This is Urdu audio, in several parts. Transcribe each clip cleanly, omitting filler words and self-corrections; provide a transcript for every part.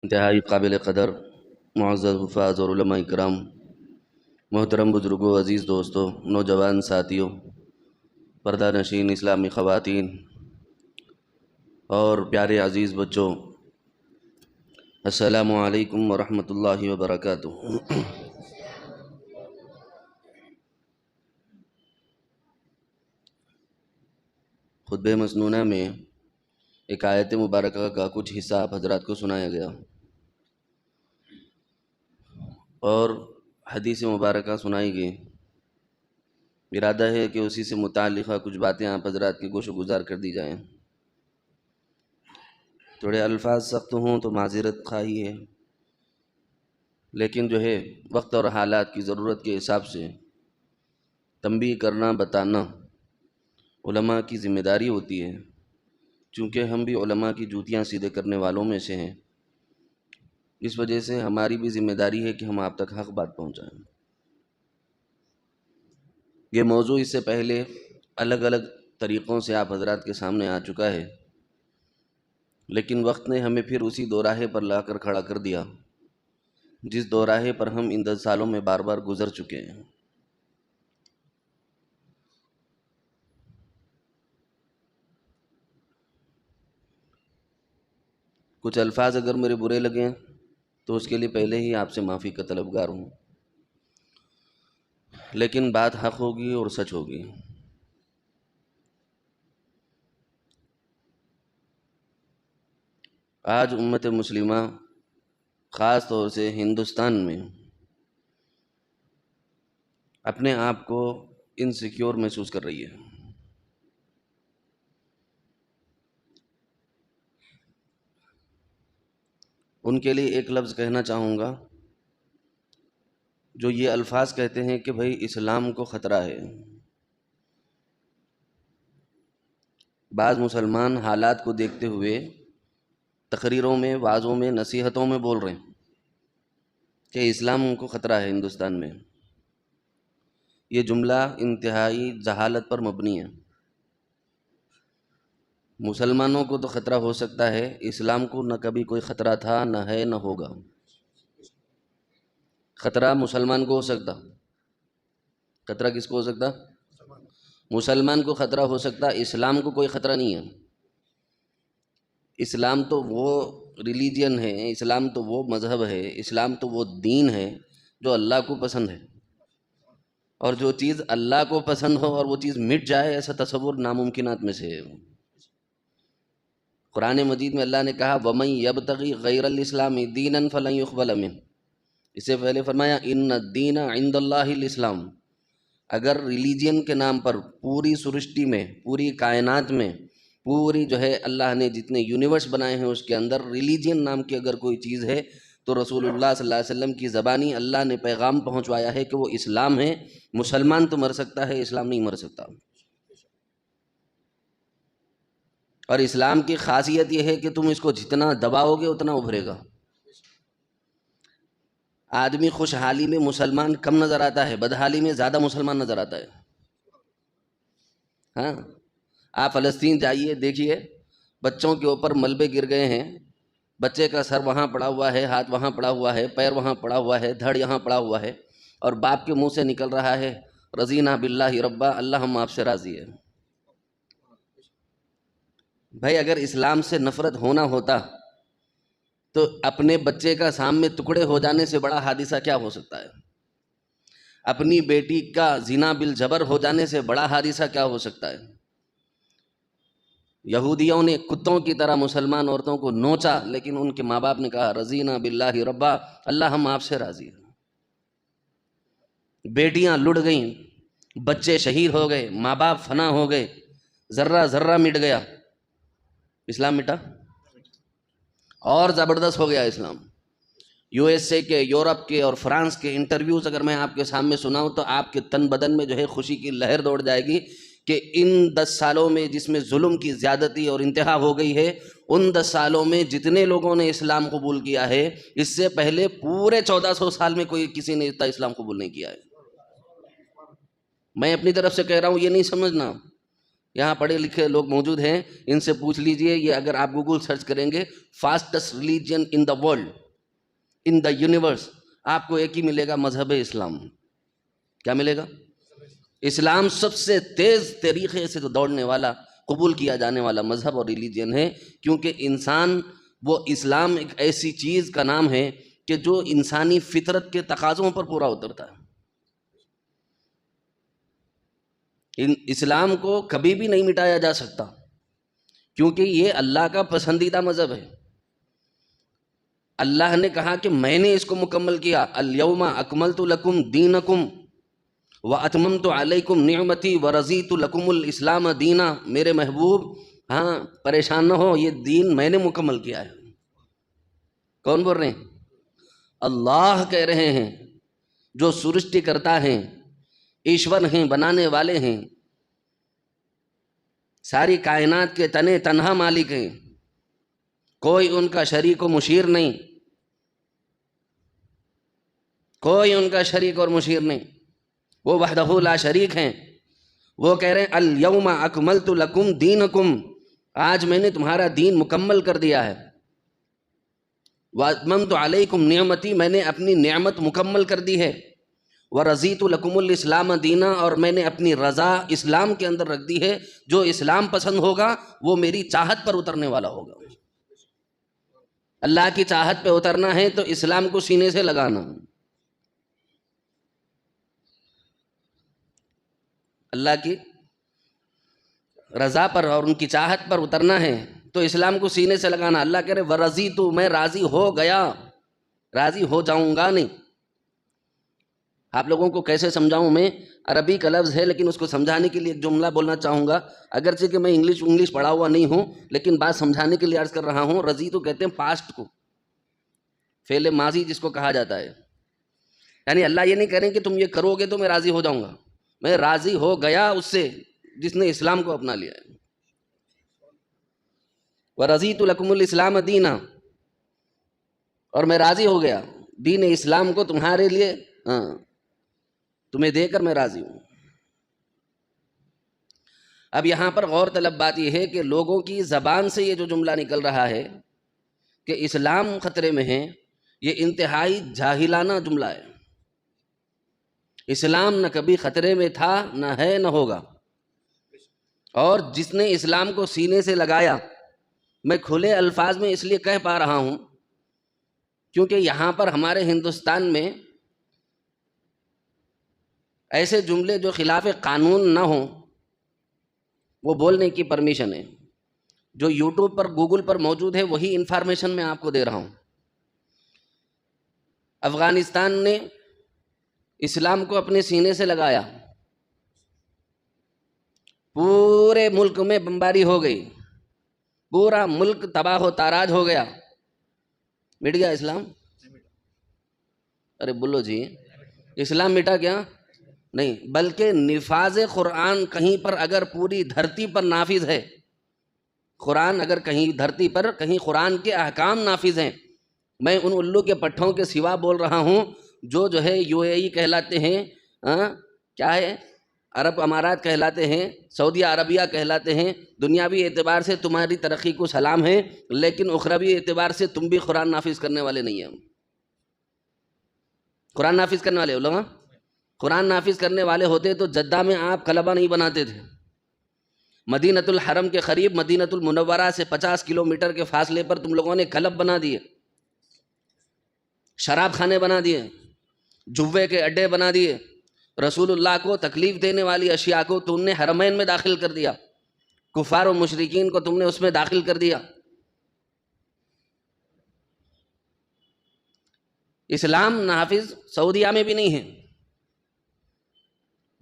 انتہائی قابل قدر معزز حفاظ اور علماء کرام، محترم بزرگوں، عزیز دوستوں، نوجوان ساتھیوں، پردہ نشین اسلامی خواتین اور پیارے عزیز بچوں، السلام علیکم ورحمۃ اللہ وبرکاتہ۔ خطبہ مسنونہ میں ایک آیت مبارکہ کا کچھ حصہ آپ حضرات کو سنایا گیا اور حدیث مبارکہ سنائی گئی۔ ارادہ ہے کہ اسی سے متعلقہ کچھ باتیں آپ حضرات کی گوش و گزار کر دی جائیں۔ تھوڑے الفاظ سخت ہوں تو معذرت خواہی ہے، لیکن وقت اور حالات کی ضرورت کے حساب سے تنبیہ کرنا، بتانا علماء کی ذمہ داری ہوتی ہے، چونکہ ہم بھی علماء کی جوتیاں سیدھے کرنے والوں میں سے ہیں۔ اس وجہ سے ہماری بھی ذمہ داری ہے کہ ہم آپ تک حق بات پہنچائیں۔ یہ موضوع اس سے پہلے الگ الگ طریقوں سے آپ حضرات کے سامنے آ چکا ہے، لیکن وقت نے ہمیں پھر اسی دوراہے پر لا کر کھڑا کر دیا جس دوراہے پر ہم ان 10 سالوں میں بار بار گزر چکے ہیں۔ کچھ الفاظ اگر میرے برے لگیں تو اس کے لیے پہلے ہی آپ سے معافی کا طلبگار ہوں، لیکن بات حق ہوگی اور سچ ہوگی۔ آج امت مسلمہ خاص طور سے ہندوستان میں اپنے آپ کو انسیکیور محسوس کر رہی ہے۔ ان کے لیے ایک لفظ کہنا چاہوں گا، جو یہ الفاظ کہتے ہیں کہ بھئی اسلام کو خطرہ ہے۔ بعض مسلمان حالات کو دیکھتے ہوئے تقریروں میں، وعظوں میں، نصیحتوں میں بول رہے ہیں کہ اسلام کو خطرہ ہے ہندوستان میں۔ یہ جملہ انتہائی جہالت پر مبنی ہے۔ مسلمانوں کو تو خطرہ ہو سکتا ہے، اسلام کو نہ کبھی کوئی خطرہ تھا، نہ ہے، نہ ہوگا۔ خطرہ مسلمان کو ہو سکتا، خطرہ کس کو ہو سکتا؟ مسلمان کو خطرہ ہو سکتا، اسلام کو کوئی خطرہ نہیں ہے۔ اسلام تو وہ ریلیجن ہے، اسلام تو وہ مذہب ہے، اسلام تو وہ دین ہے جو اللہ کو پسند ہے، اور جو چیز اللہ کو پسند ہو اور وہ چیز مٹ جائے، ایسا تصور ناممکنات میں سے ہے۔ قرآن مجید میں اللہ نے کہا وَمَن يَبْتَغِي غَيْرَ الْإِسْلَامِ دِينًا فَلَن يُقْبَلَ مِنْهُ۔ اس سے پہلے فرمایا ان الدین عند اللہ الاسلام۔ اگر ریلیجن کے نام پر پوری سرشٹی میں، پوری کائنات میں، پوری اللہ نے جتنے یونیورس بنائے ہیں اس کے اندر ریلیجن نام کی اگر کوئی چیز ہے تو رسول اللہ صلی اللہ علیہ وسلم کی زبانی اللہ نے پیغام پہنچوایا ہے کہ وہ اسلام ہے۔ مسلمان تو مر سکتا ہے، اسلام نہیں مر سکتا۔ اور اسلام کی خاصیت یہ ہے کہ تم اس کو جتنا دباؤ گے اتنا ابھرے گا۔ آدمی خوشحالی میں مسلمان کم نظر آتا ہے، بدحالی میں زیادہ مسلمان نظر آتا ہے۔ ہاں، آپ فلسطین جائیے، دیکھیے بچوں کے اوپر ملبے گر گئے ہیں، بچے کا سر وہاں پڑا ہوا ہے، ہاتھ وہاں پڑا ہوا ہے، پیر وہاں پڑا ہوا ہے، دھڑ یہاں پڑا ہوا ہے، اور باپ کے منہ سے نکل رہا ہے رضینا باللہ ربا، اللہ ہم آپ سے راضی ہے۔ بھائی اگر اسلام سے نفرت ہونا ہوتا تو اپنے بچے کا سامنے ٹکڑے ہو جانے سے بڑا حادثہ کیا ہو سکتا ہے؟ اپنی بیٹی کا زنا بالجبر ہو جانے سے بڑا حادثہ کیا ہو سکتا ہے؟ یہودیوں نے کتوں کی طرح مسلمان عورتوں کو نوچا، لیکن ان کے ماں باپ نے کہا رضینا باللہ ربا، اللہ ہم آپ سے راضی ہیں۔ بیٹیاں لٹ گئیں، بچے شہید ہو گئے، ماں باپ فنا ہو گئے، ذرہ ذرہ مٹ گیا، اسلام مٹا؟ اور زبردست ہو گیا اسلام۔ یو ایس اے کے، یورپ کے اور فرانس کے انٹرویوز اگر میں آپ کے سامنے سناؤں تو آپ کے تن بدن میں خوشی کی لہر دوڑ جائے گی کہ ان 10 سالوں میں جس میں ظلم کی زیادتی اور انتہا ہو گئی ہے، ان 10 سالوں میں جتنے لوگوں نے اسلام قبول کیا ہے، اس سے پہلے پورے 1400 سال میں کسی نے اتنا اسلام قبول نہیں کیا ہے۔ میں اپنی طرف سے کہہ رہا ہوں، یہ نہیں سمجھنا یہاں پڑھے لکھے لوگ موجود ہیں، ان سے پوچھ لیجئے، یہ اگر آپ گوگل سرچ کریں گے fastest religion in the world, in the universe, آپ کو ایک ہی ملے گا، مذہب اسلام۔ کیا ملے گا؟ اسلام سب سے تیز طریقے سے دوڑنے والا، قبول کیا جانے والا مذہب اور ریلیجن ہے، کیونکہ انسان، وہ اسلام ایک ایسی چیز کا نام ہے کہ جو انسانی فطرت کے تقاضوں پر پورا اترتا ہے۔ اسلام کو کبھی بھی نہیں مٹایا جا سکتا، کیونکہ یہ اللہ کا پسندیدہ مذہب ہے۔ اللہ نے کہا کہ میں نے اس کو مکمل کیا، الیوم اکملت لکم دینکم واتممت علیکم نعمتی ورضیت لکم الاسلام دینا۔ میرے محبوب، ہاں پریشان نہ ہو، یہ دین میں نے مکمل کیا ہے۔ کون بول رہے ہیں؟ اللہ کہہ رہے ہیں، جو سرشٹی کرتا ہے، ایشور ہیں، بنانے والے ہیں، ساری کائنات کے تنے تنہا مالک ہیں، کوئی ان کا شریک و مشیر نہیں، کوئی ان کا شریک اور مشیر نہیں، وہ وحدہ لا شریک ہیں۔ وہ کہہ رہے ہیں الیوم اکملت لکم دینکم، آج میں نے تمہارا دین مکمل کر دیا ہے، واتممت علیکم نعمتی، میں نے اپنی نعمت مکمل کر دی ہے، ورضیت لکم الاسلام دینا، اور میں نے اپنی رضا اسلام کے اندر رکھ دی ہے۔ جو اسلام پسند ہوگا وہ میری چاہت پر اترنے والا ہوگا۔ اللہ کی چاہت پہ اترنا ہے تو اسلام کو سینے سے لگانا، اللہ کی رضا پر اور ان کی چاہت پر اترنا ہے تو اسلام کو سینے سے لگانا۔ اللہ کہہ رہے ورضیت، میں راضی ہو گیا، راضی ہو جاؤں گا نہیں۔ آپ لوگوں کو کیسے سمجھاؤں؟ میں عربی کا لفظ ہے لیکن اس کو سمجھانے کے لیے ایک جملہ بولنا چاہوں گا، اگرچہ کہ میں انگلش پڑھا ہوا نہیں ہوں، لیکن بات سمجھانے کے لیے عرض کر رہا ہوں۔ رضی تو کہتے ہیں پاسٹ کو، فعل ماضی جس کو کہا جاتا ہے، یعنی اللہ یہ نہیں کہہ رہے کہ تم یہ کرو گے تو میں راضی ہو جاؤں گا، میں راضی ہو گیا اس سے جس نے اسلام کو اپنا لیا ہے۔ وَرَضِيتُ لَكُمُ الْإِسْلَامَ دِينًا، اور میں راضی ہو گیا دین اسلام کو تمہارے لیے، تمہیں دے کر میں راضی ہوں۔ اب یہاں پر غور طلب بات یہ ہے کہ لوگوں کی زبان سے یہ جو جملہ نکل رہا ہے کہ اسلام خطرے میں ہے، یہ انتہائی جاہلانہ جملہ ہے۔ اسلام نہ کبھی خطرے میں تھا، نہ ہے، نہ ہوگا، اور جس نے اسلام کو سینے سے لگایا، میں کھلے الفاظ میں اس لیے کہہ پا رہا ہوں کیونکہ یہاں پر ہمارے ہندوستان میں ایسے جملے جو خلاف قانون نہ ہوں وہ بولنے کی پرمیشن ہے۔ جو یوٹیوب پر، گوگل پر موجود ہے وہی انفارمیشن میں آپ کو دے رہا ہوں۔ افغانستان نے اسلام کو اپنے سینے سے لگایا، پورے ملک میں بمباری ہو گئی، پورا ملک تباہ و تاراج ہو گیا، مٹ گیا اسلام؟ ارے بولو جی، اسلام مٹا کیا؟ نہیں، بلکہ نفاذ قرآن کہیں پر اگر پوری دھرتی پر نافذ ہے، قرآن اگر کہیں دھرتی پر کہیں قرآن کے احکام نافذ ہیں، میں ان الو کے پٹھوں کے سوا بول رہا ہوں جو ہے UAE کہلاتے ہیں، کیا ہے، عرب امارات کہلاتے ہیں، سعودیہ عربیہ کہلاتے ہیں۔ دنیاوی اعتبار سے تمہاری ترقی کو سلام ہے، لیکن اخروی اعتبار سے تم بھی قرآن نافذ کرنے والے نہیں ہیں۔ قرآن نافذ کرنے والے لوگ، قرآن نافذ کرنے والے ہوتے تو جدہ میں آپ کلبہ نہیں بناتے تھے۔ مدینۃ الحرم کے قریب مدینۃ المنورہ سے 50 کلومیٹر کے فاصلے پر تم لوگوں نے کلب بنا دیے، شراب خانے بنا دیے، جوے کے اڈے بنا دیے، رسول اللہ کو تکلیف دینے والی اشیاء کو تم نے حرمین میں داخل کر دیا، کفار و مشرکین کو تم نے اس میں داخل کر دیا۔ اسلام نافذ سعودیہ میں بھی نہیں ہے،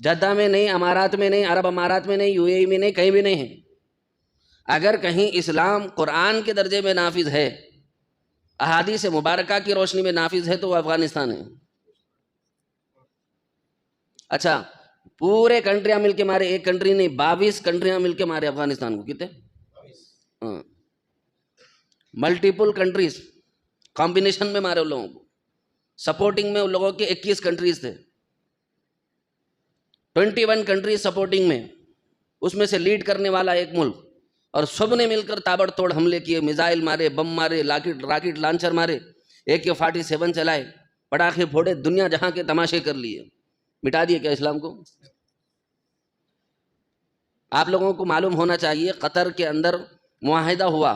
جدہ میں نہیں، امارات میں نہیں، عرب امارات میں نہیں، UAE میں نہیں، کہیں بھی نہیں ہے۔ اگر کہیں اسلام قرآن کے درجے میں نافذ ہے، احادیث مبارکہ کی روشنی میں نافذ ہے، تو وہ افغانستان ہے۔ اچھا، پورے کنٹریاں مل کے مارے، ایک کنٹری نہیں، 22 کنٹریاں مل کے مارے افغانستان کو، کتنے؟ ملٹیپل کنٹریز کمبینیشن میں مارے ان لوگوں کو، سپورٹنگ میں ان لوگوں کے 21 کنٹریز تھے، 21 کنٹریز سپورٹنگ میں، اس میں سے لیڈ کرنے والا ایک ملک، اور سب نے مل کر تابڑ توڑ حملے کیے، میزائل مارے، بم مارے، راکٹ لانچر مارے، AK-47 چلائے، پٹاخے پھوڑے، دنیا جہاں کے تماشے کر لیے، مٹا دیے کیا اسلام کو؟ آپ لوگوں کو معلوم ہونا چاہیے قطر کے اندر معاہدہ ہوا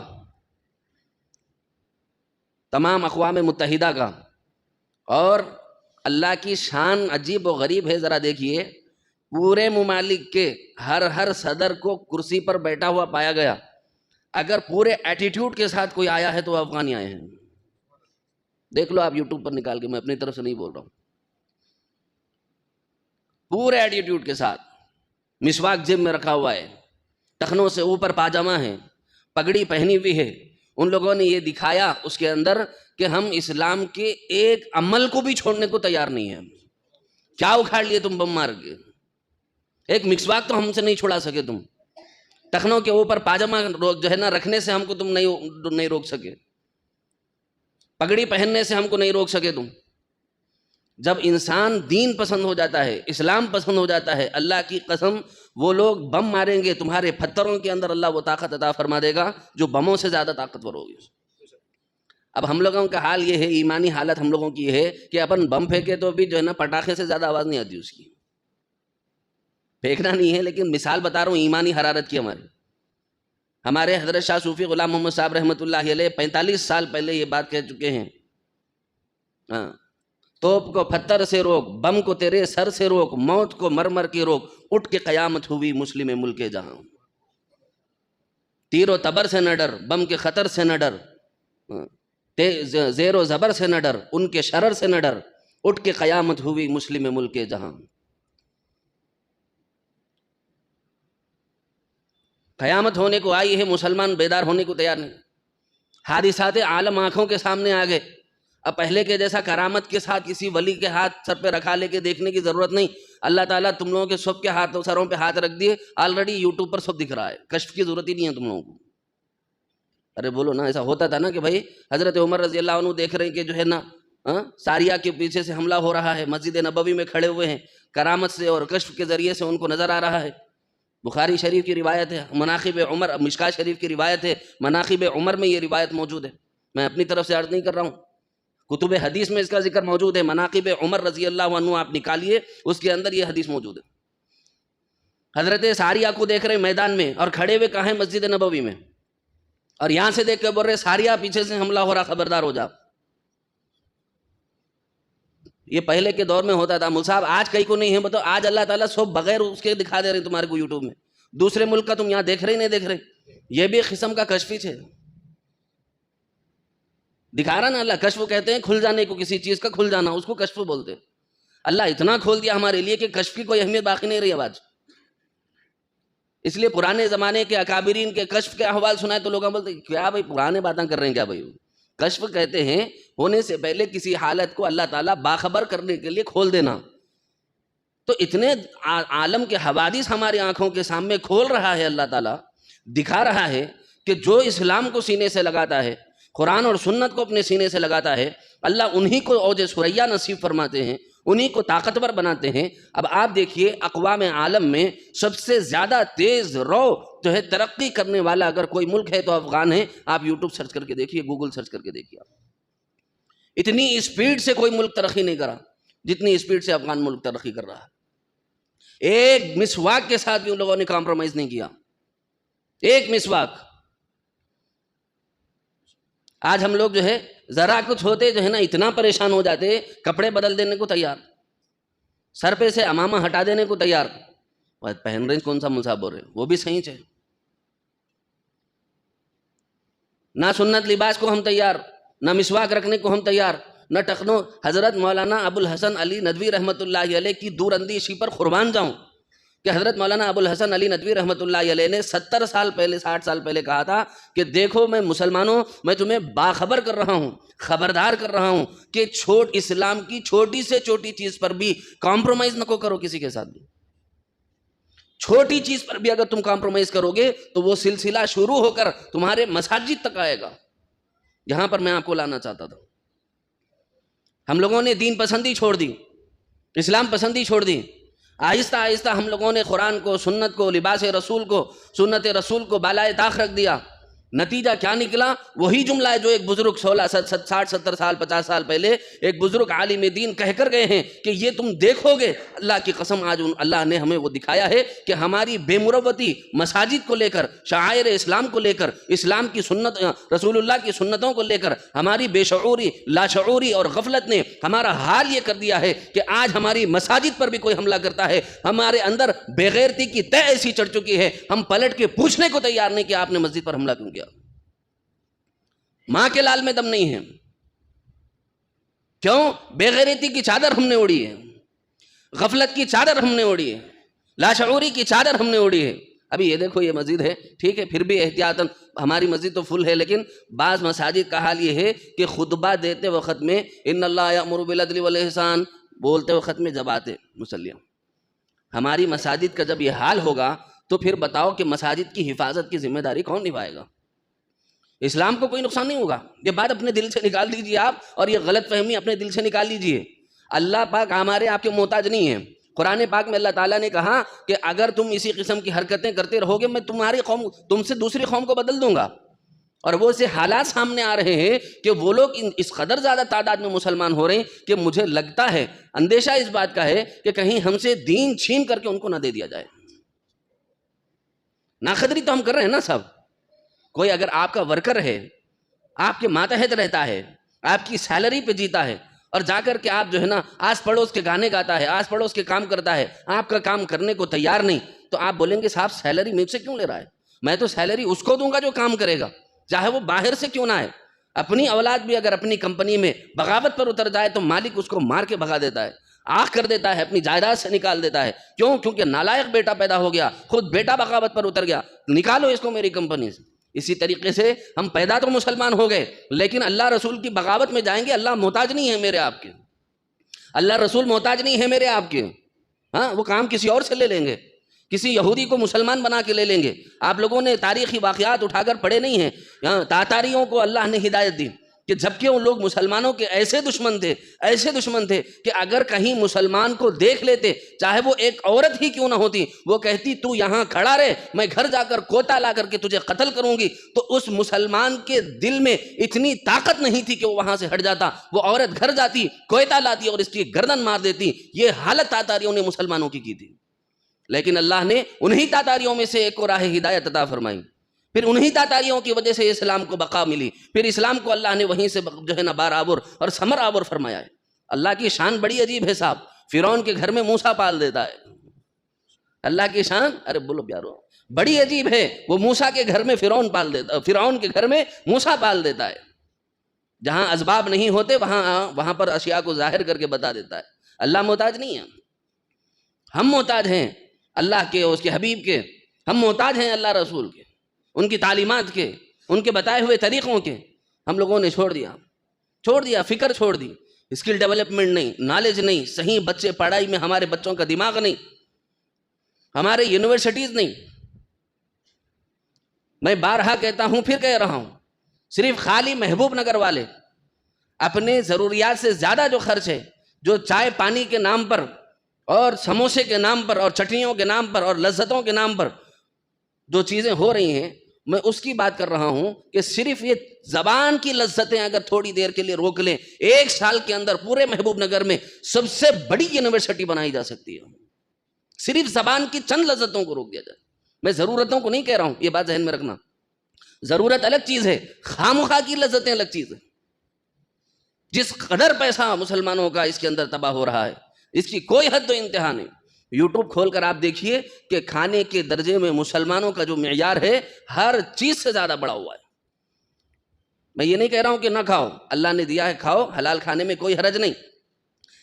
تمام اقوام متحدہ کا، اور اللہ کی شان عجیب و غریب ہے، ذرا دیکھیے، پورے ممالک کے ہر صدر کو کرسی پر بیٹھا ہوا پایا گیا، اگر پورے ایٹیٹیوڈ کے ساتھ کوئی آیا ہے تو افغانی آئے ہیں، دیکھ لو آپ یوٹیوب پر نکال کے، میں اپنی طرف سے نہیں بول رہا ہوں، پورے ایٹیٹیوڈ کے ساتھ، مسواک جیب میں رکھا ہوا ہے، ٹخنوں سے اوپر پاجامہ ہے، پگڑی پہنی ہوئی ہے، ان لوگوں نے یہ دکھایا اس کے اندر کہ ہم اسلام کے ایک عمل کو بھی چھوڑنے کو تیار نہیں ہیں۔ کیا اکھاڑ لیے تم بم مار کے؟ ایک مسواک تو ہم سے نہیں چھڑا سکے تم، ٹخنوں کے اوپر پاجامہ جو ہے نا رکھنے سے ہم کو تم نہیں روک سکے، پگڑی پہننے سے ہم کو نہیں روک سکے تم۔ جب انسان دین پسند ہو جاتا ہے، اسلام پسند ہو جاتا ہے، اللہ کی قسم وہ لوگ بم ماریں گے، تمہارے پتھروں کے اندر اللہ وہ طاقت عطا فرما دے گا جو بموں سے زیادہ طاقتور ہوگی۔ اب ہم لوگوں کا حال یہ ہے، ایمانی حالت ہم لوگوں کی یہ ہے کہ اپن بم پھینکے تو بھی جو ہے نا پٹاخے سے زیادہ آواز نہیں آتی اس کی، پھینکنا نہیں ہے، لیکن مثال بتا رہا ہوں ایمانی حرارت کی۔ ہمارے حضرت شاہ صوفی غلام محمد صاحب رحمۃ اللہ علیہ 45 سال پہلے یہ بات کہہ چکے ہیں، توپ کو پتھر سے روک، بم کو تیرے سر سے روک، موت کو مر کے روک، اٹھ کے قیامت ہوئی مسلم ملک جہاں۔ تیر و تبر سے نہ ڈر، بم کے خطر سے نہ ڈر، زیر و زبر سے نہ ڈر، ان کے شرر سے نہ ڈر، اٹھ کے قیامت ہوئی مسلم ملک جہاں۔ قیامت ہونے کو آئی ہے، مسلمان بیدار ہونے کو تیار نہیں، حادثات عالم آنکھوں کے سامنے آ گئے۔ اب پہلے کے جیسا کرامت کے ساتھ کسی ولی کے ہاتھ سر پہ رکھا لے کے دیکھنے کی ضرورت نہیں، اللہ تعالیٰ تم لوگوں کے سب کے ہاتھوں سروں پہ ہاتھ رکھ دیے، آلریڈی یوٹیوب پر سب دکھ رہا ہے، کشف کی ضرورت ہی نہیں ہے تم لوگوں کو۔ ارے بولو نا، ایسا ہوتا تھا نا کہ بھائی حضرت عمر رضی اللہ عنہ دیکھ رہے ہیں کہ جو ہے نا ساریہ کے پیچھے سے حملہ ہو رہا ہے، مسجد نبوی میں کھڑے ہوئے ہیں، کرامت سے اور کشف کے ذریعے سے ان کو نظر آ رہا ہے۔ بخاری شریف کی روایت ہے، مناقب عمر، مشکاہ شریف کی روایت ہے، مناقب عمر میں یہ روایت موجود ہے، میں اپنی طرف سے عرض نہیں کر رہا ہوں، کتب حدیث میں اس کا ذکر موجود ہے، مناقب عمر رضی اللہ عنہ آپ نکالیے، اس کے اندر یہ حدیث موجود ہے۔ حضرت ساریہ کو دیکھ رہے میدان میں، اور کھڑے ہوئے کہاں ہیں؟ مسجد نبوی میں، اور یہاں سے دیکھ کے بول رہے ساریہ پیچھے سے حملہ ہو رہا، خبردار ہو جا۔ یہ پہلے کے دور میں ہوتا تھا، مصعب آج کئی کو نہیں ہے، بتاؤ آج اللہ تعالیٰ سب بغیر اس کے دکھا دے رہے ہیں تمہارے کو یوٹیوب میں، دوسرے ملک کا تم یہاں دیکھ رہے نہیں دیکھ رہے، یہ بھی ایک قسم کا کشف ہے، دکھا رہا نا اللہ۔ کشف کہتے ہیں کھل جانے کو، کسی چیز کا کھل جانا، اس کو کشف بولتے ہیں۔ اللہ اتنا کھول دیا ہمارے لیے کہ کشف کی کوئی اہمیت باقی نہیں رہی اب آج۔ اس لیے پرانے زمانے کے اکابرین کے کشف کے احوال سنائے تو لوگ بولتے ہیں کیا بھائی پرانے باتیں کر رہے ہیں کیا بھائی؟ کشف کہتے ہیں ہونے سے پہلے کسی حالت کو اللہ تعالیٰ باخبر کرنے کے لیے کھول دینا۔ تو اتنے عالم کے حوادث ہماری آنکھوں کے سامنے کھول رہا ہے اللہ تعالیٰ، دکھا رہا ہے کہ جو اسلام کو سینے سے لگاتا ہے، قرآن اور سنت کو اپنے سینے سے لگاتا ہے، اللہ انہی کو اوج ثریا نصیب فرماتے ہیں، انہی کو طاقتور بناتے ہیں۔ اب آپ دیکھیے اقوام عالم میں سب سے زیادہ تیز رو جو ہے ترقی کرنے والا اگر کوئی ملک ہے تو افغان ہے۔ آپ یوٹیوب سرچ کر کے دیکھیے، گوگل سرچ کر کے دیکھیے، آپ اتنی اسپیڈ سے کوئی ملک ترقی نہیں کرا جتنی اسپیڈ سے افغان ملک ترقی کر رہا ہے۔ ایک مسواک کے ساتھ بھی ان لوگوں نے کمپرومائز نہیں کیا، ایک مسواک۔ آج ہم لوگ جو ہے ذرا کچھ ہوتے جو ہے نا اتنا پریشان ہو جاتے، کپڑے بدل دینے کو تیار، سر پہ سے امامہ ہٹا دینے کو تیار۔ پہن رہے کون سا مصعب بول رہے، وہ بھی صحیح ہے، نہ سنت لباس کو ہم تیار، نہ مسواک رکھنے کو ہم تیار، نہ ٹخنوں۔ حضرت مولانا ابو الحسن علی ندوی رحمۃ اللہ علیہ کی دور اندیشی پر قربان جاؤں کہ حضرت مولانا ابو الحسن علی ندوی رحمۃ اللہ علیہ نے 70 سال پہلے 60 سال پہلے کہا تھا کہ دیکھو میں مسلمانوں، میں تمہیں باخبر کر رہا ہوں، خبردار کر رہا ہوں کہ اسلام کی چھوٹی سے چھوٹی چیز پر بھی کمپرومائز نہ کرو، کسی کے ساتھ بھی چھوٹی چیز پر بھی اگر تم کمپرومائز کرو گے تو وہ سلسلہ شروع ہو کر تمہارے مساجد تک آئے گا۔ یہاں پر میں آپ کو لانا چاہتا تھا، ہم لوگوں نے دین پسندی چھوڑ دی، اسلام پسندی چھوڑ دی، آہستہ آہستہ ہم لوگوں نے قرآن کو، سنت کو، لباس رسول کو، سنت رسول کو بالائے طاق رکھ دیا. نتیجہ کیا نکلا؟ وہی جملہ ہے جو ایک بزرگ 60 70 سال 50 سال پہلے ایک بزرگ عالم دین کہہ کر گئے ہیں کہ یہ تم دیکھو گے. اللہ کی قسم آج اللہ نے ہمیں وہ دکھایا ہے کہ ہماری بے مروتی مساجد کو لے کر، شعائر اسلام کو لے کر، اسلام کی سنت، رسول اللہ کی سنتوں کو لے کر ہماری بے شعوری، لاشعوری اور غفلت نے ہمارا حال یہ کر دیا ہے کہ آج ہماری مساجد پر بھی کوئی حملہ کرتا ہے، ہمارے اندر بے غیرتی کی تہ ایسی چڑھ چکی ہے، ہم پلٹ کے پوچھنے کو تیار نہیں کہ آپ نے مسجد پر حملہ کیوں کیا. ماں کے لال میں دم نہیں ہے. کیوں؟ بے غیرتی کی چادر ہم نے اوڑھی ہے، غفلت کی چادر ہم نے اوڑھی ہے، لاشعوری کی چادر ہم نے اوڑھی ہے. ابھی یہ دیکھو یہ مسجد ہے، ٹھیک ہے، پھر بھی احتیاطاً ہماری مسجد تو فل ہے، لیکن بعض مساجد کا حال یہ ہے کہ خطبہ دیتے وقت میں ان اللہ یأمر بالعدل والاحسان بولتے وقت میں جب آتے مصلیاں. ہماری مساجد کا جب یہ حال ہوگا تو پھر بتاؤ کہ مساجد کی حفاظت کی ذمہ داری کون نبھائے گا؟ اسلام کو کوئی نقصان نہیں ہوگا. یہ بات اپنے دل سے نکال دیجیے آپ، اور یہ غلط فہمی اپنے دل سے نکال لیجیے. اللہ پاک ہمارے آپ کے محتاج نہیں ہیں. قرآن پاک میں اللہ تعالیٰ نے کہا کہ اگر تم اسی قسم کی حرکتیں کرتے رہو گے میں تمہاری قوم، تم سے دوسری قوم کو بدل دوں گا. اور وہ سے حالات سامنے آ رہے ہیں کہ وہ لوگ اس قدر زیادہ تعداد میں مسلمان ہو رہے ہیں کہ مجھے لگتا ہے، اندیشہ اس بات کا ہے کہ کہیں ہم سے دین چھین کر کے ان کو نہ دے دیا جائے. ناقدری تو ہم کر رہے ہیں نا سب. کوئی اگر آپ کا ورکر ہے، آپ کے ماتحت رہتا ہے، آپ کی سیلری پہ جیتا ہے، اور جا کر کے آپ جو ہے نا آس پڑوس کے گانے گاتا ہے، آس پڑوس کے کام کرتا ہے، آپ کا کام کرنے کو تیار نہیں، تو آپ بولیں گے صاحب سیلری مجھ سے کیوں لے رہا ہے؟ میں تو سیلری اس کو دوں گا جو کام کرے گا، چاہے وہ باہر سے کیوں نہ آئے. اپنی اولاد بھی اگر اپنی کمپنی میں بغاوت پر اتر جائے تو مالک اس کو مار کے بھگا دیتا ہے، آنکھ کر دیتا ہے، اپنی جائیداد سے نکال دیتا ہے. کیوں؟ کیونکہ نالائق بیٹا پیدا ہو گیا، خود بیٹا بغاوت پر اتر گیا، نکالو اس کو میری کمپنی سے. اسی طریقے سے ہم پیدا تو مسلمان ہو گئے لیکن اللہ رسول کی بغاوت میں جائیں گے. اللہ محتاج نہیں ہے میرے آپ کے، اللہ رسول محتاج نہیں ہے میرے آپ کے. ہاں، وہ کام کسی اور سے لے لیں گے، کسی یہودی کو مسلمان بنا کے لے لیں گے. آپ لوگوں نے تاریخی واقعات اٹھا کر پڑھے نہیں ہیں. تاتاریوں کو اللہ نے ہدایت دی کہ جبکہ وہ لوگ مسلمانوں کے ایسے دشمن تھے کہ اگر کہیں مسلمان کو دیکھ لیتے، چاہے وہ ایک عورت ہی کیوں نہ ہوتی، وہ کہتی تو یہاں کھڑا رہے، میں گھر جا کر کوتا لا کر کے تجھے قتل کروں گی. تو اس مسلمان کے دل میں اتنی طاقت نہیں تھی کہ وہ وہاں سے ہٹ جاتا. وہ عورت گھر جاتی، کوتا لاتی اور اس کی گردن مار دیتی. یہ حالت تاتاریوں نے مسلمانوں کی تھی. لیکن اللہ نے انہی تاتاریوں میں سے ایک کو راہ ہدایت عطا فرمائی. پھر انہی تاتاریوں کی وجہ سے اسلام کو بقا ملی. پھر اسلام کو اللہ نے وہیں سے جو ہے نا بار آور اور ثمر آور فرمایا ہے. اللہ کی شان بڑی عجیب ہے صاحب. فرعون کے گھر میں موسیٰ پال دیتا ہے. اللہ کی شان، ارے بولو پیارو، بڑی عجیب ہے. وہ موسیٰ کے گھر میں فرعون کے گھر میں موسیٰ پال دیتا ہے. جہاں اسباب نہیں ہوتے وہاں پر اشیاء کو ظاہر کر کے بتا دیتا ہے. اللہ محتاج نہیں ہے، ہم محتاج ہیں اللہ کے، اس کے حبیب کے. ہم محتاج ہیں اللہ رسول کے، ان کی تعلیمات کے، ان کے بتائے ہوئے طریقوں کے. ہم لوگوں نے چھوڑ دیا، فکر چھوڑ دی. اسکل ڈیولپمنٹ نہیں، نالج نہیں، صحیح بچے پڑھائی میں ہمارے بچوں کا دماغ نہیں، ہمارے یونیورسٹیز نہیں. میں بارہا کہتا ہوں، پھر کہہ رہا ہوں، صرف خالی محبوب نگر والے اپنے ضروریات سے زیادہ جو خرچ ہے، جو چائے پانی کے نام پر اور سموسے کے نام پر اور چٹنیوں کے نام پر اور لذتوں کے نام پر جو چیزیں ہو رہی ہیں، میں اس کی بات کر رہا ہوں کہ صرف یہ زبان کی لذتیں اگر تھوڑی دیر کے لیے روک لیں، 1 سال کے اندر پورے محبوب نگر میں سب سے بڑی یونیورسٹی بنائی جا سکتی ہے. صرف زبان کی چند لذتوں کو روک دیا جائے. میں ضرورتوں کو نہیں کہہ رہا ہوں، یہ بات ذہن میں رکھنا. ضرورت الگ چیز ہے، خواہ کی لذتیں الگ چیز ہے. جس قدر پیسہ مسلمانوں کا اس کے اندر تباہ ہو رہا ہے، اس کی کوئی حد و انتہا نہیں. یوٹیوب کھول کر آپ دیکھیے کہ کھانے کے درجے میں مسلمانوں کا جو معیار ہے ہر چیز سے زیادہ بڑا ہوا ہے. میں یہ نہیں کہہ رہا ہوں کہ نہ کھاؤ، اللہ نے دیا ہے کھاؤ، حلال کھانے میں کوئی حرج نہیں.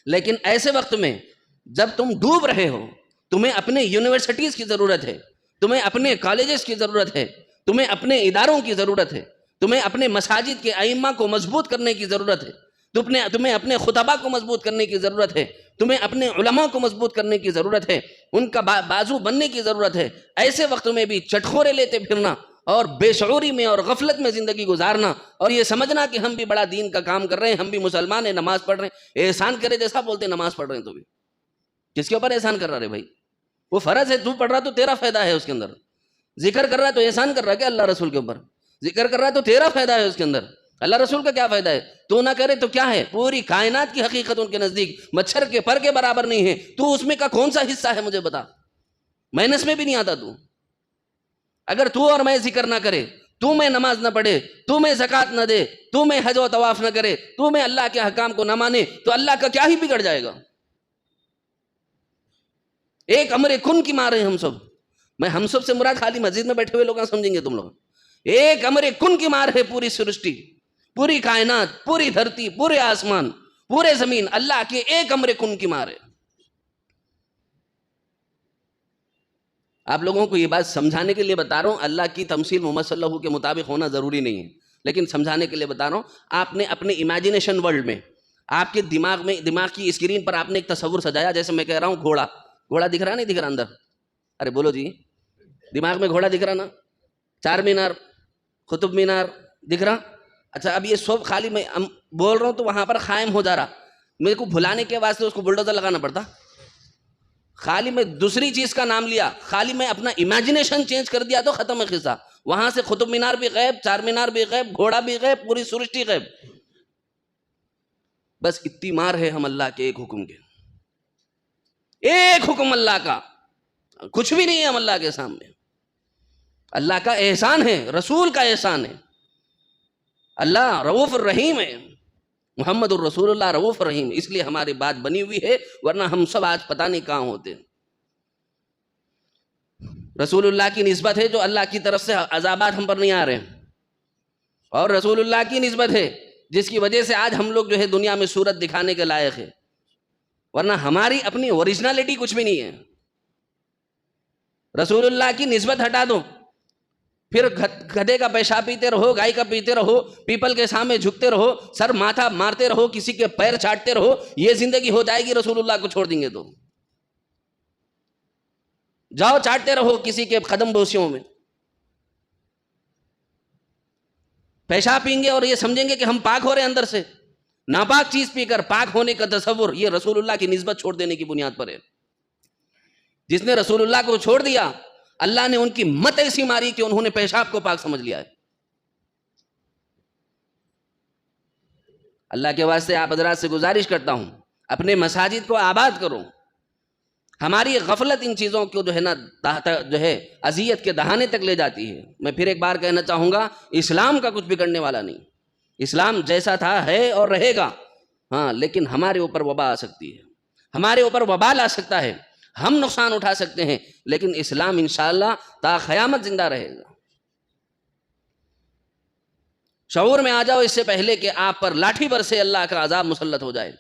لیکن ایسے وقت میں جب تم ڈوب رہے ہو، تمہیں اپنے یونیورسٹیز کی ضرورت ہے، تمہیں اپنے کالجز کی ضرورت ہے، تمہیں اپنے اداروں کی ضرورت ہے، تمہیں اپنے مساجد کے ائمہ کو مضبوط کرنے کی ضرورت ہے، تمہیں اپنے خطبہ کو مضبوط کرنے کی ضرورت ہے، تمہیں اپنے علماء کو مضبوط کرنے کی ضرورت ہے، ان کا بازو بننے کی ضرورت ہے. ایسے وقت میں بھی چٹخورے لیتے پھرنا اور بے شعوری میں اور غفلت میں زندگی گزارنا اور یہ سمجھنا کہ ہم بھی بڑا دین کا کام کر رہے ہیں، ہم بھی مسلمان ہیں، نماز پڑھ رہے ہیں. احسان کرے جیسا بولتے نماز پڑھ رہے ہیں تو بھی کس کے اوپر احسان کر رہا ہے بھائی؟ وہ فرض ہے، تو پڑھ رہا تو تیرا فائدہ ہے اس کے اندر. ذکر کر رہا ہے تو احسان کر رہا ہے کہ اللہ رسول کے اوپر؟ ذکر کر رہا ہے تو تیرا فائدہ ہے اس کے اندر. اللہ رسول کا کیا فائدہ ہے؟ تو نہ کرے تو کیا ہے؟ پوری کائنات کی حقیقت ان کے نزدیک مچھر کے پر کے برابر نہیں ہے. تو اس میں کا کون سا حصہ ہے مجھے بتا؟ مائنس میں بھی نہیں آتا تو. اگر تو اور میں ذکر نہ کرے، تو میں نماز نہ پڑھے، تو میں زکوٰۃ نہ دے، تو میں حج و طواف نہ کرے، تو میں اللہ کے احکام کو نہ مانے، تو اللہ کا کیا ہی بگڑ جائے گا؟ ایک امر کن کی مار ہیں ہم سب. میں ہم سب سے مراد خالی مسجد میں بیٹھے ہوئے لوگ سمجھیں گے تم لوگ. ایک امر کن کی مار ہے پوری سرشٹی، پوری کائنات، پوری دھرتی، پورے آسمان، پورے زمین، اللہ کے ایک امر کن کی مار ہے. آپ لوگوں کو یہ بات سمجھانے کے لیے بتا رہا ہوں. اللہ کی تمثیل محمد صلی اللہ کے مطابق ہونا ضروری نہیں ہے، لیکن سمجھانے کے لیے بتا رہا ہوں. آپ نے اپنے امیجنیشن ورلڈ میں، آپ کے دماغ کی اسکرین پر آپ نے ایک تصور سجایا. جیسے میں کہہ رہا ہوں گھوڑا دکھ رہا نہیں دکھ رہا اندر؟ ارے بولو جی، دماغ میں گھوڑا دکھ رہا نا؟ چار مینار، قطب مینار دکھ رہا؟ اچھا، اب یہ سب خالی میں بول رہا ہوں تو وہاں پر قائم ہو جا رہا. میرے کو بھلانے کے واسطے اس کو بلڈوزر لگانا پڑتا. خالی میں دوسری چیز کا نام لیا، خالی میں اپنا امیجنیشن چینج کر دیا تو ختم ہے قصہ. وہاں سے قطب مینار بھی غائب، چار مینار بھی غائب، گھوڑا بھی غائب، پوری سرشٹی غائب. بس اتنی مار ہے ہم اللہ کے ایک حکم کے. ایک حکم اللہ کا، کچھ بھی نہیں ہے ہم اللہ کے سامنے. اللہ کا احسان ہے، رسول کا احسان ہے. اللہ رؤوف الرحیم ہے، محمد الرسول اللہ رؤوف الرحیم. اس لیے ہماری بات بنی ہوئی ہے، ورنہ ہم سب آج پتہ نہیں کہاں ہوتے. رسول اللہ کی نسبت ہے جو اللہ کی طرف سے عذابات ہم پر نہیں آ رہے ہیں، اور رسول اللہ کی نسبت ہے جس کی وجہ سے آج ہم لوگ جو ہے دنیا میں صورت دکھانے کے لائق ہے. ورنہ ہماری اپنی اوریجنلٹی کچھ بھی نہیں ہے. رسول اللہ کی نسبت ہٹا دو، پھر گدھے کا پیشاب پیتے رہو، گائے کا پیتے رہو، پیپل کے سامنے جھکتے رہو، سر ماتھا مارتے رہو، کسی کے پیر چاٹتے رہو. یہ زندگی ہو جائے گی رسول اللہ کو چھوڑ دیں گے تو. جاؤ چاٹتے رہو کسی کے قدم بوسیوں میں. پیشاب پئیں گے اور یہ سمجھیں گے کہ ہم پاک ہو رہے ہیں اندر سے. ناپاک چیز پی کر پاک ہونے کا تصور یہ رسول اللہ کی نسبت چھوڑ دینے کی بنیاد پر ہے. جس نے رسول اللہ کو چھوڑ دیا، اللہ نے ان کی مت ایسی ماری کہ انہوں نے پیشاب کو پاک سمجھ لیا ہے. اللہ کے واسطے آپ حضرات سے گزارش کرتا ہوں، اپنے مساجد کو آباد کرو. ہماری غفلت ان چیزوں کو جو ہے نا اذیت کے دہانے تک لے جاتی ہے. میں پھر ایک بار کہنا چاہوں گا، اسلام کا کچھ بگڑنے والا نہیں. اسلام جیسا تھا ہے اور رہے گا. ہاں، لیکن ہمارے اوپر وبا آ سکتی ہے، ہمارے اوپر وبال آ سکتا ہے، ہم نقصان اٹھا سکتے ہیں، لیکن اسلام انشاءاللہ تا قیامت زندہ رہے گا. شعور میں آ جاؤ اس سے پہلے کہ آپ پر لاٹھی برسے اللہ کا عذاب مسلط ہو جائے.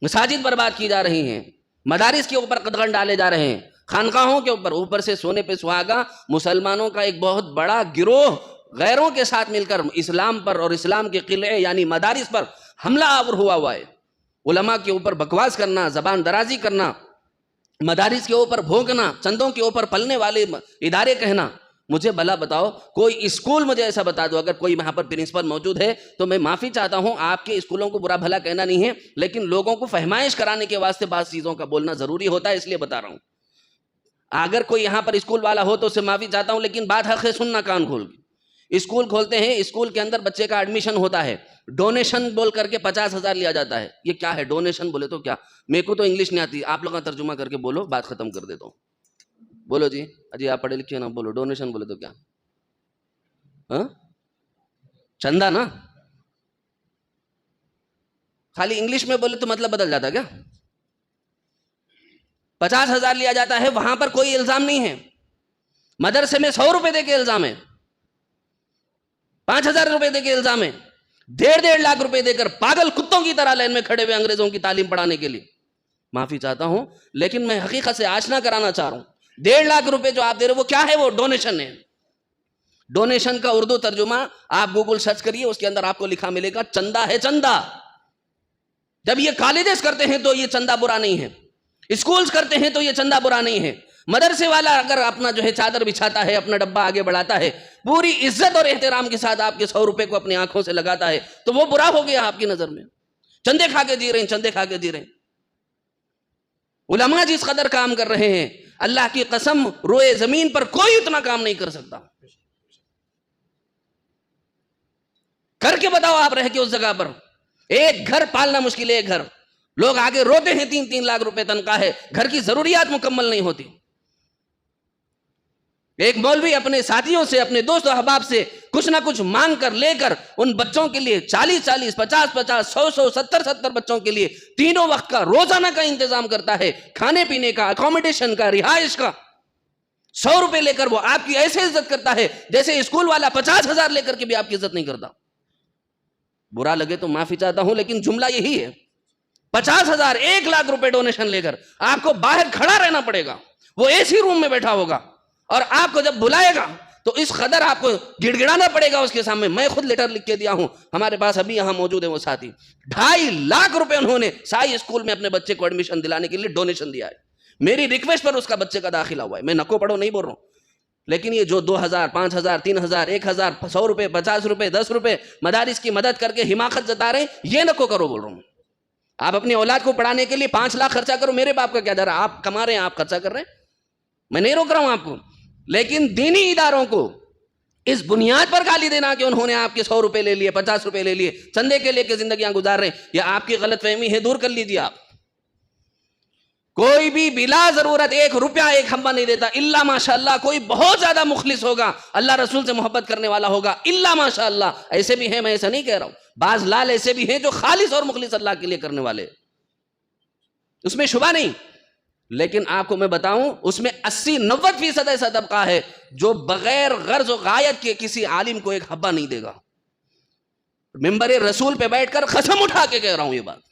مساجد برباد کی جا رہی ہیں، مدارس کے اوپر قدغن ڈالے جا رہے ہیں، خانقاہوں کے اوپر سے سونے پہ سہاگا مسلمانوں کا ایک بہت بڑا گروہ غیروں کے ساتھ مل کر اسلام پر اور اسلام کے قلعے یعنی مدارس پر حملہ آور ہوا ہے. علماء کے اوپر بکواس کرنا، زبان درازی کرنا، مدارس کے اوپر بھونکنا، چندوں کے اوپر پلنے والے ادارے کہنا. مجھے بھلا بتاؤ، کوئی اسکول مجھے ایسا بتا دو، اگر کوئی وہاں پر پرنسپل موجود ہے تو میں معافی چاہتا ہوں، آپ کے اسکولوں کو برا بھلا کہنا نہیں ہے، لیکن لوگوں کو فہمائش کرانے کے واسطے بعض چیزوں کا بولنا ضروری ہوتا ہے، اس لیے بتا رہا ہوں. اگر کوئی یہاں پر اسکول والا ہو تو اس سے معافی چاہتا ہوں، لیکن بات حق ہے سننا کان کھول کے. اسکول کھولتے ہیں، اسکول کے اندر بچے کا ایڈمیشن ہوتا ہے، ڈونیشن بول کر کے 50,000 لیا جاتا ہے. یہ کیا ہے ڈونیشن؟ بولے تو کیا، میرے کو تو انگلش نہیں آتی، آپ لوگ کا ترجمہ کر کے بولو، بات ختم کر دیتا ہوں. بولو جی، اجی آپ پڑھے لکھے نا، بولو ڈونیشن بولے تو کیا؟ ہاں، چندہ نا. خالی انگلش میں بولے تو مطلب بدل جاتا کیا؟ 50,000 لیا جاتا ہے، وہاں پر کوئی الزام نہیں ہے. مدرسے میں 100 روپے دے کے الزام ہے، 5,000 روپے دے کے الزام ہے، 1.5 لاکھ روپے دے کر پاگل کتوں کی طرح لائن میں کھڑے ہوئے انگریزوں کی تعلیم پڑھانے کے لیے. معافی چاہتا ہوں، لیکن میں حقیقت سے آشنا کرانا چاہ رہا ہوں. 1.5 لاکھ روپے جو آپ دے رہے وہ کیا ہے؟ وہ ڈونیشن ہے. ڈونیشن کا اردو ترجمہ آپ گوگل سرچ کریے، اس کے اندر آپ کو لکھا ملے گا چندہ ہے. چندہ جب یہ کالجز کرتے ہیں تو یہ چندہ برا نہیں ہے، اسکولز کرتے ہیں تو یہ چندہ برا نہیں ہے. مدرسے والا اگر اپنا جو ہے چادر بچھاتا ہے، اپنا ڈبہ آگے بڑھاتا ہے، پوری عزت اور احترام کے ساتھ آپ کے 100 روپے کو اپنی آنکھوں سے لگاتا ہے، تو وہ برا ہو گیا آپ کی نظر میں. چندے کھا کے جی رہے ہیں، چندے کھا کے جی رہے ہیں. علماء جس قدر کام کر رہے ہیں، اللہ کی قسم روئے زمین پر کوئی اتنا کام نہیں کر سکتا. کر کے بتاؤ آپ رہ کے اس جگہ پر. ایک گھر پالنا مشکل ہے. ایک گھر، لوگ آگے روتے ہیں 3 لاکھ روپے تنخواہ ہے، گھر کی ضروریات مکمل نہیں ہوتی. ایک مولوی اپنے ساتھیوں سے، اپنے دوست و احباب سے کچھ نہ کچھ مانگ کر لے کر ان بچوں کے لیے 40 50 100 70 بچوں کے لیے تینوں وقت کا روزانہ کا انتظام کرتا ہے، کھانے پینے کا، اکوموڈیشن کا، رہائش کا. 100 روپے لے کر وہ آپ کی ایسے عزت کرتا ہے جیسے اسکول والا 50,000 لے کر کے بھی آپ کی عزت نہیں کرتا. برا لگے تو معافی چاہتا ہوں، لیکن جملہ یہی ہے. 50,000 1 لاکھ روپے ڈونیشن لے کر آپ کو باہر کھڑا رہنا پڑے گا. وہ اے سی روم میں بیٹھا ہوگا اور آپ کو جب بلائے گا تو اس قدر آپ کو گڑ گڑانا پڑے گا اس کے سامنے. میں خود لیٹر لکھ کے دیا ہوں، ہمارے پاس ابھی یہاں موجود ہے وہ ساتھی. 2.5 لاکھ روپے انہوں نے سائی اسکول میں اپنے بچے کو ایڈمیشن دلانے کے لیے ڈونیشن دیا ہے. میری ریکویسٹ پر اس کا بچے کا داخلہ ہوا ہے. میں نکو پڑھو نہیں بول رہا ہوں، لیکن یہ جو 2,000 5,000 3,000 1,000 100 روپے 50 روپے 10 روپے مدارس کی مدد کر کے حماقت جتا رہے ہیں، یہ نکو کرو بول رہا ہوں. آپ اپنی اولاد کو پڑھانے کے لیے 5 لاکھ خرچہ کرو، میرے باپ کا کیا ڈر ہے؟ آپ کما رہے ہیں، آپ خرچہ کر رہے ہیں، میں نہیں روک رہا ہوں آپ کو. لیکن دینی اداروں کو اس بنیاد پر گالی دینا کہ انہوں نے آپ کے 100 روپے لے لیے، 50 روپے لے لیے، چندے کے لے کے زندگیاں گزار رہے ہیں، یہ آپ کی غلط فہمی ہے، دور کر لیجیے. آپ کوئی بھی بلا ضرورت 1 روپیہ 1 حبہ نہیں دیتا، الا ماشاء اللہ کوئی بہت زیادہ مخلص ہوگا، اللہ رسول سے محبت کرنے والا ہوگا، الا ماشاء اللہ. ایسے بھی ہیں، میں ایسا نہیں کہہ رہا ہوں، بعض لال ایسے بھی ہیں جو خالص اور مخلص اللہ کے لیے کرنے والے، اس میں شبہ نہیں. لیکن آپ کو میں بتاؤں، اس میں 80-90% ایسا طبقہ ہے جو بغیر غرض و غایت کے کسی عالم کو 1 حبہ نہیں دے گا. منبر رسول پہ بیٹھ کر قسم اٹھا کے کہہ رہا ہوں یہ بات،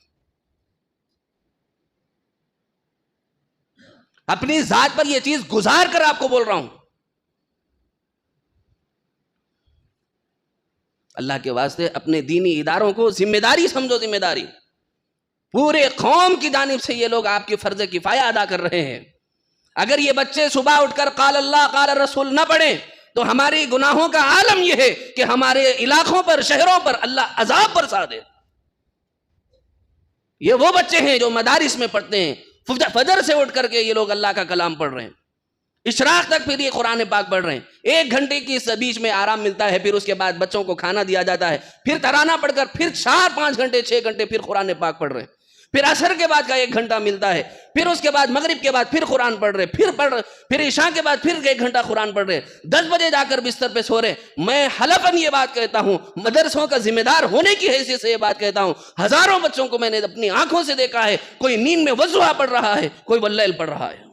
اپنی ذات پر یہ چیز گزار کر آپ کو بول رہا ہوں. اللہ کے واسطے اپنے دینی اداروں کو ذمہ داری سمجھو. ذمہ داری پورے قوم کی جانب سے یہ لوگ آپ کی فرض کفایہ ادا کر رہے ہیں. اگر یہ بچے صبح اٹھ کر قال اللہ قال رسول نہ پڑھیں تو ہماری گناہوں کا عالم یہ ہے کہ ہمارے علاقوں پر، شہروں پر اللہ عذاب برسا دے. یہ وہ بچے ہیں جو مدارس میں پڑھتے ہیں، فجر سے اٹھ کر کے یہ لوگ اللہ کا کلام پڑھ رہے ہیں، اشراق تک پھر یہ قرآن پاک پڑھ رہے ہیں. 1 گھنٹے کی اس بیچ میں آرام ملتا ہے، پھر اس کے بعد بچوں کو کھانا دیا جاتا ہے، پھر ترانہ پڑھ کر پھر 4-5 گھنٹے 6 گھنٹے پھر قرآن پاک پڑھ رہے ہیں. پھر عصر کے بعد کا 1 گھنٹہ ملتا ہے، پھر اس کے بعد مغرب کے بعد پھر قرآن پڑھ رہے، پھر عشاء کے بعد پھر 1 گھنٹہ قرآن پڑھ رہے، 10 بجے جا کر بستر پہ سو رہے. میں حلفاً یہ بات کہتا ہوں، مدرسوں کا ذمہ دار ہونے کی حیثیت سے یہ بات کہتا ہوں، ہزاروں بچوں کو میں نے اپنی آنکھوں سے دیکھا ہے، کوئی نیند میں وضحا پڑھ رہا ہے، کوئی واللیل پڑھ رہا ہے،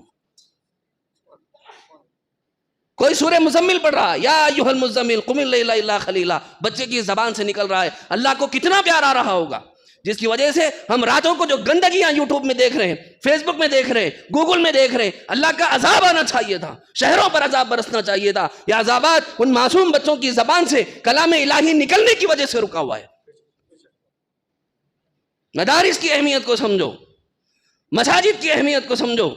کوئی سورہ مزمل پڑھ رہا ہے، یا ایھا المزمل قم اللیل الا قلیلا، بچے کی زبان سے نکل رہا ہے. اللہ کو کتنا پیار آ رہا ہوگا، جس کی وجہ سے ہم راتوں کو جو گندگیاں یوٹیوب میں دیکھ رہے ہیں، فیس بک میں دیکھ رہے ہیں، گوگل میں دیکھ رہے ہیں. اللہ کا عذاب آنا چاہیے تھا، شہروں پر عذاب برسنا چاہیے تھا. یہ عذابات ان معصوم بچوں کی زبان سے کلام الہی نکلنے کی وجہ سے رکا ہوا ہے. مدارس کی اہمیت کو سمجھو، مساجد کی اہمیت کو سمجھو،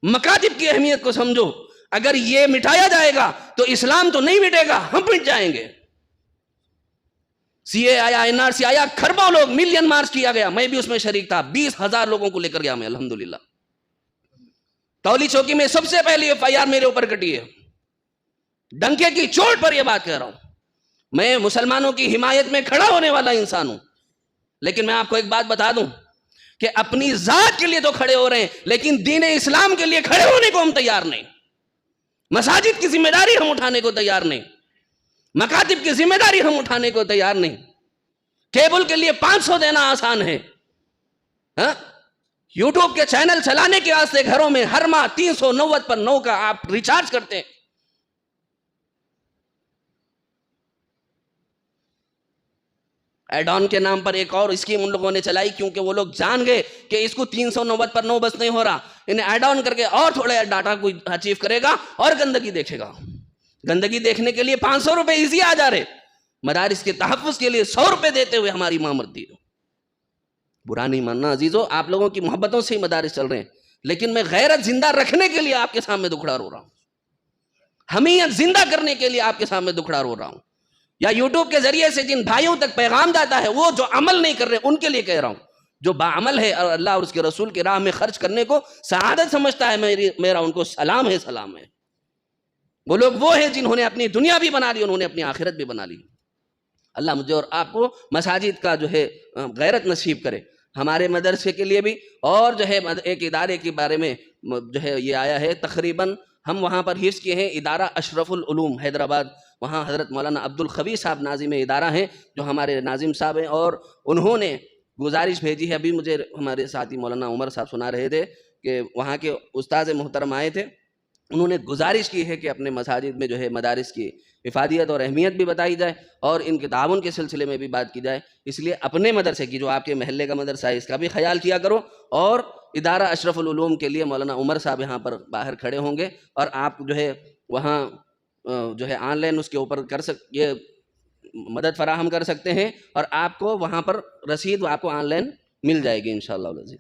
مکاتب کی اہمیت کو سمجھو. اگر یہ مٹایا جائے گا تو اسلام تو نہیں مٹے گا، ہم مٹ جائیں گے. سی اے آیا، این آر سی آیا، کھربوں لوگ، ملین مارچ کیا گیا، میں بھی اس میں شریک تھا. 20,000 لوگوں کو لے کر گیا میں، الحمدللہ. تولی چوکی میں سب سے پہلی FIR میرے اوپر کٹی ہے، ڈنکے کی چوٹ پر یہ بات کہہ رہا ہوں. میں مسلمانوں کی حمایت میں کھڑا ہونے والا انسان ہوں، لیکن میں آپ کو ایک بات بتا دوں کہ اپنی ذات کے لیے تو کھڑے ہو رہے ہیں، لیکن دین اسلام کے لیے کھڑے ہونے کو ہم تیار نہیں. مساجد کی ذمہ داری ہم اٹھانے کو تیار نہیں، مکاتب کی ذمہ داری ہم اٹھانے کو تیار نہیں. کیبل کے لیے 500 دینا آسان ہے، یوٹیوب کے چینل چلانے کے واسطے گھروں میں ہر ماہ 390 پر 9 کا آپ ریچارج کرتے ہیں. ایڈ آن کے نام پر ایک اور اسکیم ان لوگوں نے چلائی، کیونکہ وہ لوگ جان گئے کہ اس کو 390 پر 9 بس نہیں ہو رہا، انہیں ایڈ آن کر کے اور تھوڑا ڈاٹا کوئی اچیو کرے گا اور گندگی دیکھے گا. گندگی دیکھنے کے لیے 500 روپے ایزی آ جا رہے، مدارس کے تحفظ کے لیے 100 روپے دیتے ہوئے ہماری ماں مرتی ہے. برا نہیں ماننا عزیزو، آپ لوگوں کی محبتوں سے ہی مدارس چل رہے ہیں، لیکن میں غیرت زندہ رکھنے کے لیے آپ کے سامنے دکھڑا رو رہا ہوں، حمیت زندہ کرنے کے لیے آپ کے سامنے دکھڑا رو رہا ہوں. یا یوٹیوب کے ذریعے سے جن بھائیوں تک پیغام جاتا ہے، وہ جو عمل نہیں کر رہے ان کے لیے کہہ رہا ہوں. جو باعمل ہے اور اللہ اور اس کے رسول کی راہ میں خرچ کرنے کو سعادت سمجھتا ہے، میرا ان کو سلام ہے، سلام ہے۔ وہ لوگ وہ ہیں جنہوں نے اپنی دنیا بھی بنا لی، انہوں نے اپنی آخرت بھی بنا لی۔ اللہ مجھے اور آپ کو مساجد کا جو ہے غیرت نصیب کرے۔ ہمارے مدرسے کے لیے بھی، اور جو ہے ایک ادارے کے بارے میں جو ہے یہ آیا ہے، تقریباً ہم وہاں پر حفظ کیے ہیں، ادارہ اشرف العلوم حیدرآباد، وہاں حضرت مولانا عبدالخوی صاحب ناظم ادارہ ہیں، جو ہمارے ناظم صاحب ہیں، اور انہوں نے گزارش بھیجی ہے، ابھی مجھے ہمارے ساتھی مولانا عمر صاحب سنا رہے تھے کہ وہاں کے استاذ محترم آئے تھے، انہوں نے گزارش کی ہے کہ اپنے مساجد میں جو ہے مدارس کی افادیت اور اہمیت بھی بتائی جائے، اور ان کے تعاون کے سلسلے میں بھی بات کی جائے۔ اس لیے اپنے مدرسے کی، جو آپ کے محلے کا مدرسہ ہے، اس کا بھی خیال کیا کرو، اور ادارہ اشرف العلوم کے لیے مولانا عمر صاحب یہاں پر باہر کھڑے ہوں گے، اور آپ جو ہے وہاں جو ہے آن لائن اس کے اوپر یہ مدد فراہم کر سکتے ہیں، اور آپ کو وہاں پر رسید آپ کو آن لائن مل جائے گی انشاءاللہ العزیز۔